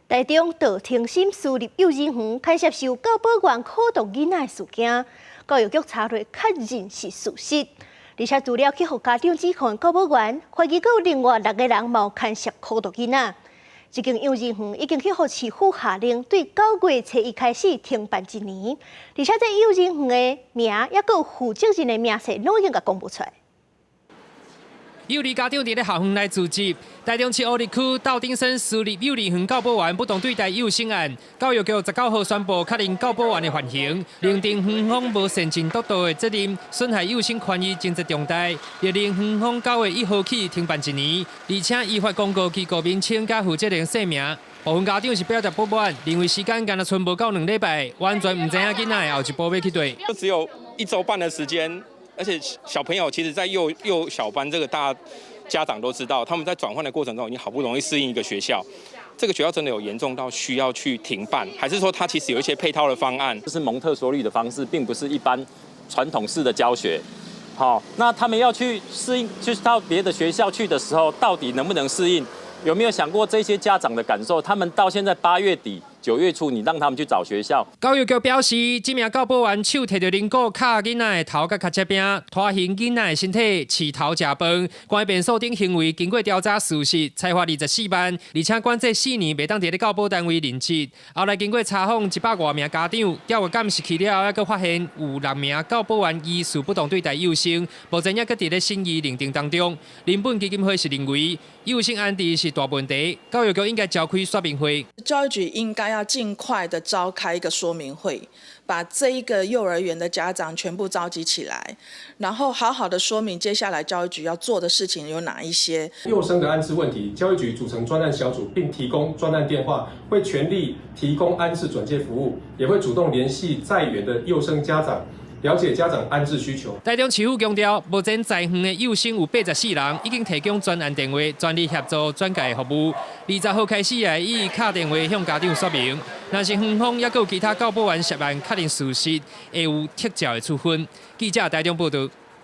台中道庭心私立幼儿园牵涉受教保员苦毒囡仔的事件，教育局查落确认是事实，而且资料去互家长指控教保员怀疑有另外6个人冇牵涉苦毒囡仔。这间幼儿园已经去互市府下令，对9月初1开始停办1年，而且这幼儿园的名也有负责人的名册，拢已经甲公布出来。 幼儿家长伫咧校园内聚集，台中市乌日区道丁森私立幼儿园教保员不当对待幼生案，教育局19号宣布确认教保员的犯行，认定园方无善尽督导的责任，损害幼生权益，情节重大，勒令园方9月1号起停办1年，而且依法公告其个名称甲负责人姓名。部分家长是表达不满，认为时间敢若剩无到2礼拜，完全唔知影囡仔后一步要去对。就只有1周半的时间。 而且小朋友其实，在幼小班这个大家长都知道，他们在转换的过程中已经好不容易适应一个学校，这个学校真的有严重到需要去停办，还是说它其实有一些配套的方案？这是蒙特梭利的方式，并不是一般传统式的教学。好，那他们要去适应，就是到别的学校去的时候，到底能不能适应？有没有想过这些家长的感受？他们到现在8月底。 9月初，你让他们去找学校。教育局表示，这名教保员手摕着菱骨卡囡仔的头甲脚趾柄，拖行囡仔的身体，饲头食饭，关变数等行为经过调查事实，裁罚24万，而且管制4年，袂当伫咧教保单位任职。后来经过查访100多名家长，调查监视去了，还佫发现有6名教保员疑似不当对待幼生，目前也佫伫咧审议认定当中。林本基金会是认为，幼生案底是大问题，教育局应该召开说明会。教育局应该要尽快的召开一个说明会，把这一个幼儿园的家长全部召集起来，然后好好的说明接下来教育局要做的事情有哪一些。幼生的安置问题，教育局组成专案小组，并提供专案电话，会全力提供安置转介服务，也会主动联系在园的幼生家长。 了解家长安置需求。台中市府强调，目前在园的幼生有84人，已经提供专案电话，全力协助转介服务。20号开始会以敲电话向家长说明，若是园方也有其他教保员涉案确认事实，会有撤照的处分。记者台中报道。